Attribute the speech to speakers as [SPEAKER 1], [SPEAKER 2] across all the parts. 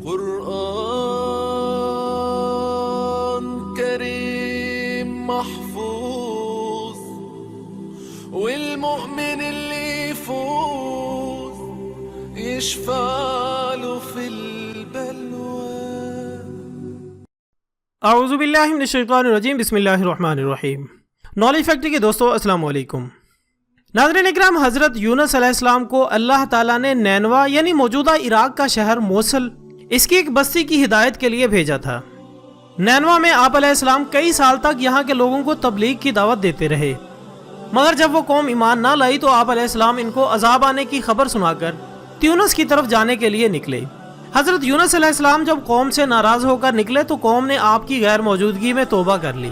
[SPEAKER 1] قرآن كريم محفوظ والمؤمن اللي يفوز يشفع له في البلوى.
[SPEAKER 2] اعوذ باللہ من الشیطان الرجیم. بسم اللہ الرحمن الرحیم. نالج فیکٹری کے دوستو السلام علیکم. ناظرین اکرام، حضرت یونس علیہ السلام کو اللہ تعالیٰ نے نینوا یعنی موجودہ عراق کا شہر موصل اس کی ایک بستی کی ہدایت کے لیے بھیجا تھا. نینوا میں آپ علیہ السلام کئی سال تک یہاں کے لوگوں کو تبلیغ کی دعوت دیتے رہے، مگر جب وہ قوم ایمان نہ لائی تو آپ علیہ السلام ان کو عذاب آنے کی خبر سنا کر تیونس کی طرف جانے کے لیے نکلے. حضرت یونس علیہ السلام جب قوم سے ناراض ہو کر نکلے تو قوم نے آپ کی غیر موجودگی میں توبہ کر لی.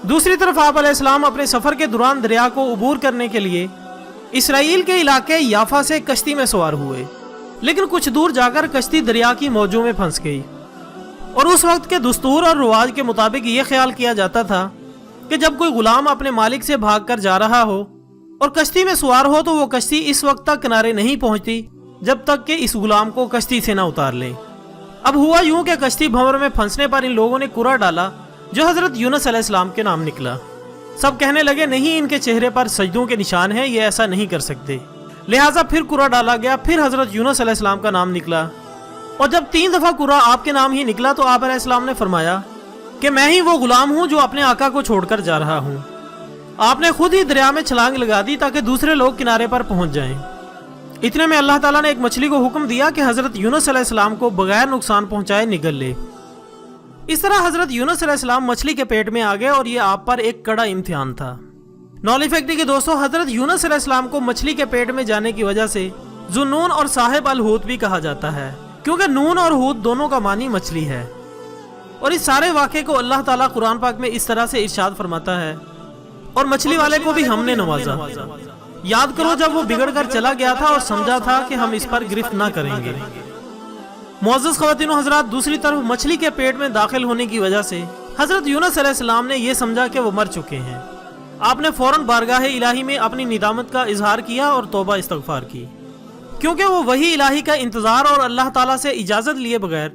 [SPEAKER 2] دوسری طرف آپ علیہ السلام اپنے سفر کے دوران دریا کو عبور کرنے کے لیے اسرائیل کے علاقے یافا سے کشتی میں سوار ہوئے، لیکن کچھ دور جا کر کشتی دریا کی موجوں میں پھنس گئی. اور اس وقت کے دستور اور رواج کے مطابق یہ خیال کیا جاتا تھا کہ جب کوئی غلام اپنے مالک سے بھاگ کر جا رہا ہو اور کشتی میں سوار ہو تو وہ کشتی اس وقت تک کنارے نہیں پہنچتی جب تک کہ اس غلام کو کشتی سے نہ اتار لے. اب ہوا یوں کہ کشتی بھنور میں پھنسنے پر ان لوگوں نے کرا ڈالا جو حضرت یونس علیہ السلام کے نام نکلا. سب کہنے لگے نہیں، ان کے چہرے پر سجدوں کے نشان ہیں، یہ ایسا نہیں کر سکتے. لہٰذا پھر کرا ڈالا گیا، پھر حضرت یونس علیہ السلام کا نام نکلا. اور جب 3 دفعہ کرا آپ کے نام ہی نکلا تو آپ علیہ السلام نے فرمایا کہ میں ہی وہ غلام ہوں جو اپنے آقا کو چھوڑ کر جا رہا ہوں. آپ نے خود ہی دریا میں چھلانگ لگا دی تاکہ دوسرے لوگ کنارے پر پہنچ جائیں. اتنے میں اللہ تعالیٰ نے ایک مچھلی کو حکم دیا کہ حضرت یونس علیہ السلام کو بغیر نقصان پہنچائے نگل لے. اس طرح حضرت یونس علیہ السلام مچھلی کے پیٹ میں آ گئے اور یہ آپ پر ایک کڑا امتحان تھا. نالج فیکٹری کے دوستوں، حضرت یونس علیہ السلام کو مچھلی کے پیٹ میں جانے کی وجہ سے ذوالنون اور صاحب الحوت بھی کہا جاتا ہے، کیونکہ نون اور حوت دونوں کا معنی مچھلی ہے. اور اس سارے واقعے کو اللہ تعالیٰ قرآن پاک میں اس طرح سے ارشاد فرماتا ہے، اور مچھلی والے کو بھی ہم نے نوازا. یاد کرو جب وہ بگڑ کر چلا گیا تھا اور سمجھا تھا کہ ہم اس پر گرفت نہ کریں گے. معزز خواتین و حضرات، دوسری طرف مچھلی کے پیٹ میں داخل ہونے کی وجہ سے حضرت یونس علیہ السلام نے یہ سمجھا کہ وہ مر چکے ہیں. آپ نے فوراً بارگاہ الہی میں اپنی ندامت کا اظہار کیا اور توبہ استغفار کی، کیونکہ وہ وحی الہی کا انتظار اور اللہ تعالیٰ سے اجازت لیے بغیر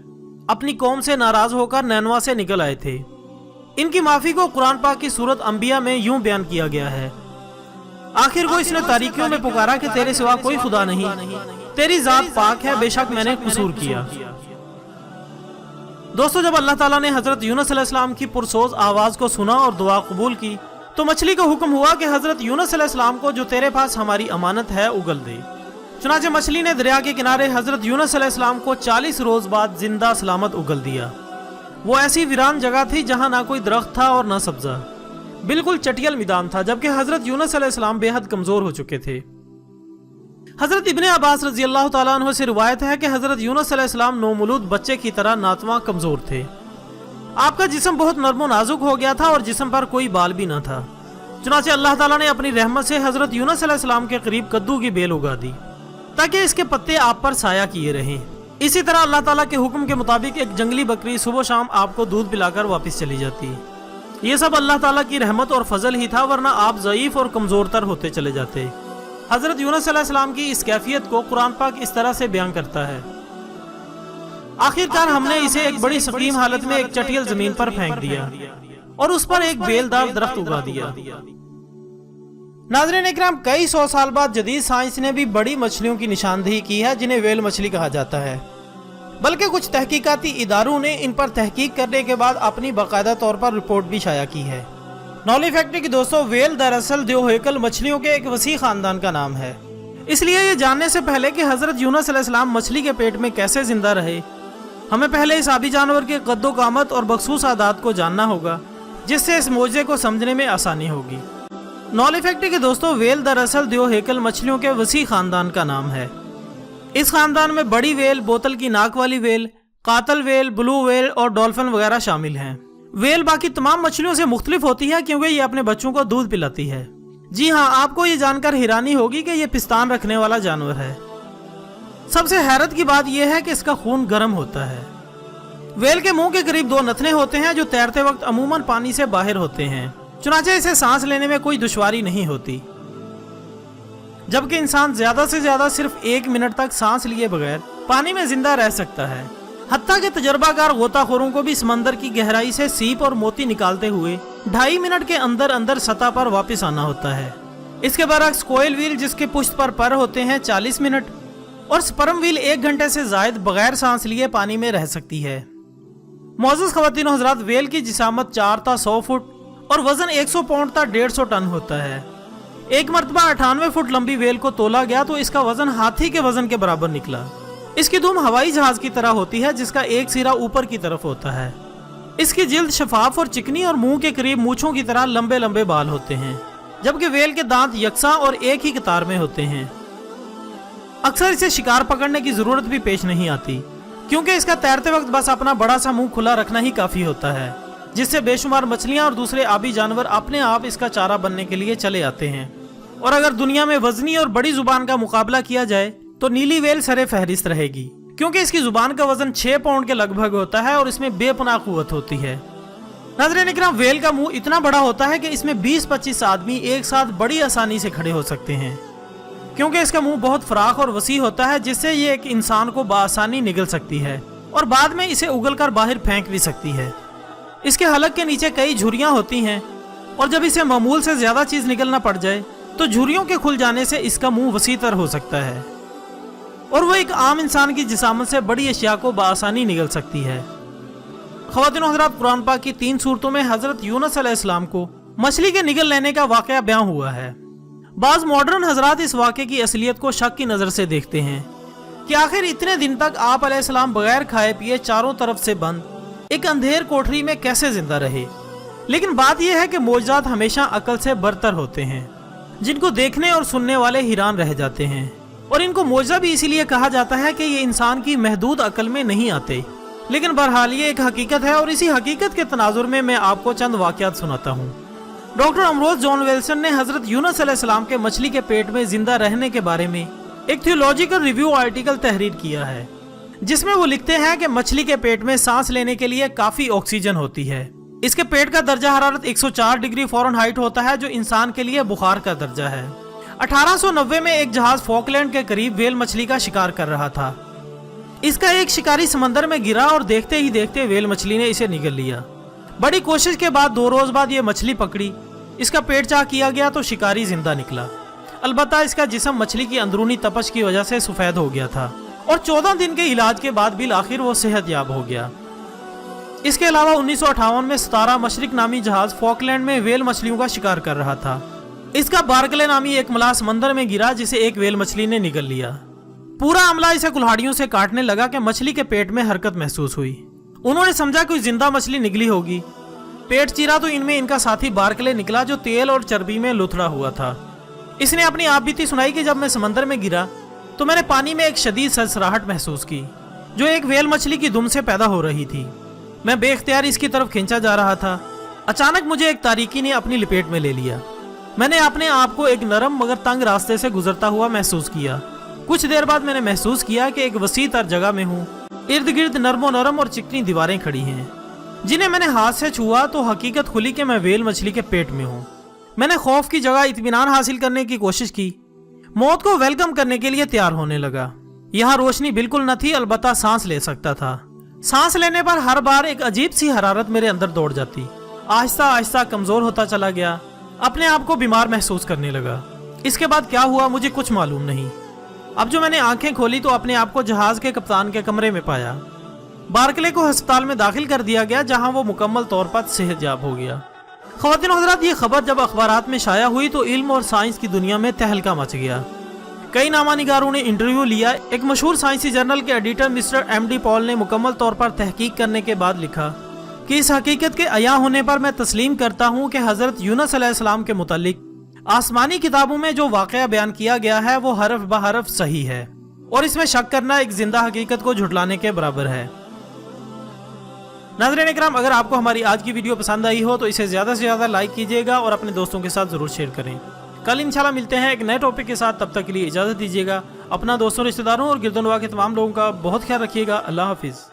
[SPEAKER 2] اپنی قوم سے ناراض ہو کر نینوا سے نکل آئے تھے. ان کی معافی کو قرآن پاک کی سورت انبیاء میں یوں بیان کیا گیا ہے: آخر کو اس نے تاریکیوں میں پکارا کہ تیرے سوا کوئی خدا نہیں، تیری ذات پاک ہے، بے شک میں نے قصور کیا. دوستو، جب اللہ تعالیٰ نے حضرت یونس علیہ السلام کی پرسوز آواز کو سنا اور دعا قبول کی تو مچھلی کو حکم ہوا کہ حضرت یونس علیہ السلام کو جو تیرے پاس ہماری امانت ہے اگل دے. چنانچہ مچھلی نے دریا کے کنارے حضرت یونس علیہ السلام کو 40 روز بعد زندہ سلامت اگل دیا. وہ ایسی ویران جگہ تھی جہاں نہ کوئی درخت تھا اور نہ سبزہ، بالکل چٹیل میدان تھا، جبکہ حضرت یونس علیہ السلام بے حد کمزور ہو چکے تھے. حضرت ابن عباس رضی اللہ تعالیٰ عنہ سے روایت ہے کہ حضرت یونس علیہ السلام نومولود بچے کی طرح ناتواں کمزور تھے. آپ کا جسم بہت نرم و نازک ہو گیا تھا اور جسم پر کوئی بال بھی نہ تھا. چنانچہ اللہ تعالیٰ نے اپنی رحمت سے حضرت یونس علیہ السلام کے قریب کدو کی بیل اگا دی تاکہ اس کے پتے آپ پر سایہ کیے رہیں. اسی طرح اللہ تعالیٰ کے حکم کے مطابق ایک جنگلی بکری صبح و شام آپ کو دودھ پلا کر واپس چلی جاتی. یہ سب اللہ تعالیٰ کی رحمت اور فضل ہی تھا، ورنہ آپ ضعیف اور کمزور تر ہوتے چلے جاتے. حضرت یونس علیہ السلام کی اس کیفیت کو قرآن پاک اس طرح سے بیان کرتا ہے: آخر کار ہم نے اسے ایک بڑی سقیم حالت میں ایک چٹیل زمین پر پھینک دیا اور اس پر ایک بیلدار درخت اگا دیا. ناظرین اکرام، کئی 100 سال بعد جدید سائنس نے بھی بڑی مچھلیوں کی نشاندہی کی ہے جنہیں ویل مچھلی کہا جاتا ہے، بلکہ کچھ تحقیقاتی اداروں نے ان پر تحقیق کرنے کے بعد اپنی باقاعدہ طور پر رپورٹ بھی شائع کی ہے. نالج فیکٹری کے دوستوں، ویل دراصل دیوہیکل مچھلیوں کے ایک وسیع خاندان کا نام ہے. اس لیے یہ جاننے سے پہلے کہ حضرت یونس علیہ السلام مچھلی کے پیٹ میں کیسے زندہ رہے، ہمیں پہلے اس آبی جانور کے قد و قامت اور مخصوص عادات کو جاننا ہوگا، جس سے اس معجزے کو سمجھنے میں آسانی ہوگی. نالج فیکٹری کے دوستوں، ویل دراصل دیوہیکل مچھلیوں کے وسیع خاندان کا نام ہے. اس خاندان میں بڑی ویل، بوتل کی ناک والی ویل، قاتل ویل، بلو ویل اور ڈولفن وغیرہ شامل ہیں. ویل باقی تمام مچھلیوں سے مختلف ہوتی ہے کیونکہ یہ اپنے بچوں کو دودھ پلاتی ہے. جی ہاں، آپ کو یہ جان کر حیرانی ہوگی کہ یہ پستان رکھنے والا جانور ہے. سب سے حیرت کی بات یہ ہے کہ اس کا خون گرم ہوتا ہے. ویل کے منہ کے قریب 2 نتنے ہوتے ہیں جو تیرتے وقت عموماً پانی سے باہر ہوتے ہیں، چنانچہ اسے سانس لینے میں کوئی دشواری نہیں ہوتی. جبکہ انسان زیادہ سے زیادہ صرف 1 منٹ تک سانس لیے بغیر پانی میں زندہ رہ سکتا ہے. हत्ता के तजर्बाकार गोताखोरों को भी समंदर की गहराई से सीप और मोती निकालते हुए 2.5 मिनट के अंदर अंदर सतह पर वापस आना होता है। इसके बरक्स कोयल व्हील जिसके पुष्ट पर होते हैं 40 मिनट और स्पर्म व्हील 1 घंटे से जायद बगैर सांस लिए पानी में रह सकती है। मोअज़्ज़ज़ ख़वातीन और हज़रात, वेल की जिसामत 4 था 100 फुट और वजन 100 पाउंड था 150 टन होता है। एक मरतबा 98 फुट लंबी वेल को तोला गया तो इसका वजन हाथी के वजन के बराबर निकला। इसकी दुम हवाई जहाज की तरह होती है जिसका एक सिरा ऊपर की तरफ होता है। इसकी जिल्द शफाफ और चिकनी और मुंह के करीब मूछों की तरह लंबे लंबे बाल होते हैं, जबकि वेल के दांत यकसा और एक ही कतार में होते हैं। अक्सर इसे शिकार पकड़ने की जरूरत भी पेश नहीं आती, क्योंकि इसका तैरते वक्त बस अपना बड़ा सा मुंह खुला रखना ही काफी होता है, जिससे बेशुमार मछलियां और दूसरे आबी जानवर अपने आप इसका चारा बनने के लिए चले आते हैं। और अगर दुनिया में वजनी और बड़ी जुबान का मुकाबला किया जाए तो नीली वेल सरे फहरिस्त रहेगी, क्योंकि इसकी जुबान का वजन 6 पाउंड के लगभग होता है और इसमें बेपनाह कुव्वत होती है। नाज़रीन इकराम, वेल का मुंह इतना बड़ा होता है कि इसमें 20-25 आदमी एक साथ बड़ी आसानी से खड़े हो सकते हैं, क्योंकि इसका मुंह बहुत फराख और वसी होता है, जिससे ये एक इंसान को बआसानी निगल सकती है और बाद में इसे उगलकर बाहर फेंक भी सकती है। इसके हलक के नीचे कई झुर्रियां होती हैं और जब इसे मामूल से ज्यादा चीज निकलना पड़ जाए तो झुर्रियों के खुल जाने से इसका मुंह वसीतर हो सकता है और वो एक आम इंसान की जिसामत से बड़ी अशिया को बआसानी निगल सकती है। ख़वातीन और हज़रात, कुरान पाक की 3 सूरतों में हज़रत यूनुस अलैहिस्सलाम को मछली के निगल लेने का वाक़या बयां हुआ है। बाज़ मॉडर्न हज़रात इस वाक़े की असलियत को शक की नज़र से देखते हैं कि आखिर इतने दिन तक आप अलैहिस्सलाम बगैर खाए पिए चारों तरफ से बंद एक अंधेर कोठरी में कैसे जिंदा रहे। लेकिन बात यह है कि मौजज़ात हमेशा अकल से बरतर होते हैं, जिनको देखने और सुनने वाले हैरान रह जाते हैं, और इनको मौजज़ा भी इसीलिए कहा जाता है कि ये इंसान की महदूद अकल में नहीं आते। लेकिन बहरहाल ये एक हकीकत है और इसी हकीकत के तनाजुर में मैं आपको चंद वाक़यात सुनाता हूँ। डॉक्टर अमरोज जॉन विल्सन ने हज़रत यूनुस अलैहिस्सलाम के मछली के पेट में जिंदा रहने के बारे में एक थियोलॉजिकल रिव्यू आर्टिकल तहरीर किया है, जिसमें वो लिखते हैं कि मछली के पेट में सांस लेने के लिए काफ़ी ऑक्सीजन होती है। इसके पेट का दर्जा हरारत 104 डिग्री फ़ारेनहाइट होता है, जो इंसान के लिए बुखार का दर्जा है। 1890 में एक जहाज फॉकलैंड के करीब वेल मछली का शिकार कर रहा था। इसका एक शिकारी समंदर में गिरा और देखते ही देखते वेल मछली ने इसे निगल लिया। बड़ी कोशिश के बाद 2 रोज बाद ये मछली पकड़ी, इसका पेट चाक किया गया तो शिकारी जिंदा निकला। अलबत्ता इसका जिस्म मछली की अंदरूनी तपश की वजह से सफेद हो गया था और 14 दिन के इलाज के बाद भी आखिर वो सेहतयाब हो गया। इसके अलावा 1958 में 17 मशरिक नामी जहाज फॉकलैंड में वेल मछलियों का शिकार कर रहा था। इसका बार्कले नामी एक मलाह समंदर में गिरा, जिसे एक वेल मछली ने निगल लिया। पूरा अमला इसे कुल्हाड़ियों से काटने लगा कि मछली के पेट में हरकत महसूस हुई। उन्होंने समझा कोई जिंदा मछली निकली होगी। पेट चीरा तो इनमें इनका साथी बार्कले निकला, जो तेल और चर्बी में लुथड़ा हुआ था। इसने अपनी आप बीती सुनाई कि जब मैं समंदर में गिरा तो मैंने पानी में एक शदीद सरसराहट महसूस की, जो एक वेल मछली की दुम से पैदा हो रही थी। मैं बेख्तियार इसकी तरफ खींचा जा रहा था। अचानक मुझे एक तारीकी ने अपनी लपेट में ले लिया। मैंने अपने आप को एक नरम मगर तंग रास्ते से गुजरता हुआ महसूस किया। कुछ देर बाद मैंने महसूस किया कि एक वसी तर जगह में हूँ। इर्द गिर्द नरम और चिकनी दीवारें खड़ी हैं, जिन्हें मैंने हाथ से छुआ तो हकीकत खुली कि मैं वेल मछली के पेट में हूँ। मैंने खौफ की जगह इत्मीनान हासिल करने की कोशिश की। मौत को वेलकम करने के लिए तैयार होने लगा। यहाँ रोशनी बिल्कुल न थी, अलबत्ता सांस ले सकता था। सांस लेने पर हर बार एक अजीब सी हरारत मेरे अंदर दौड़ जाती। आहिस्ता आहिस्ता कमजोर होता चला गया, अपने आप को बीमार महसूस करने लगा। इसके बाद क्या हुआ मुझे कुछ मालूम नहीं। अब जो मैंने आंखें खोली तो अपने आप को जहाज के कप्तान के कमरे में पाया। बार्कले को अस्पताल में दाखिल कर दिया गया, जहां वो मुकम्मल तौर पर सेहतयाब हो गया। ख़वातीन और हज़रात, ये खबर जब अखबारात में शाया हुई तो इल्म और साइंस की दुनिया में तहलका मच गया। कई नामानिगारों ने इंटरव्यू लिया। एक मशहूर साइंसी जर्नल के एडिटर मिस्टर MD पॉल ने मुकम्मल तौर पर तहकीक करने के बाद लिखा कि इस हकीकत के अया होने पर मैं तस्लीम करता हूँ कि हज़रत यूनुस अलैहिस्सलाम के मुतालिक आसमानी किताबों में जो वाक़या बयान किया गया है वो हरफ ब हरफ सही है, और इसमें शक करना एक जिंदा हकीकत को झुठलाने के बराबर है। नाज़रीन इकराम, अगर आपको हमारी आज की वीडियो पसंद आई हो तो इसे ज़्यादा से ज़्यादा लाइक कीजिएगा और अपने दोस्तों के साथ ज़रूर शेयर करें। कल इंशाल्लाह मिलते हैं एक नए टॉपिक के साथ। तब तक के लिए इजाज़त दीजिएगा। अपना दोस्तों, रिश्तेदारों और गिरदोनवा के तमाम लोगों का बहुत ख्याल रखिएगा। अल्लाह हाफिज़।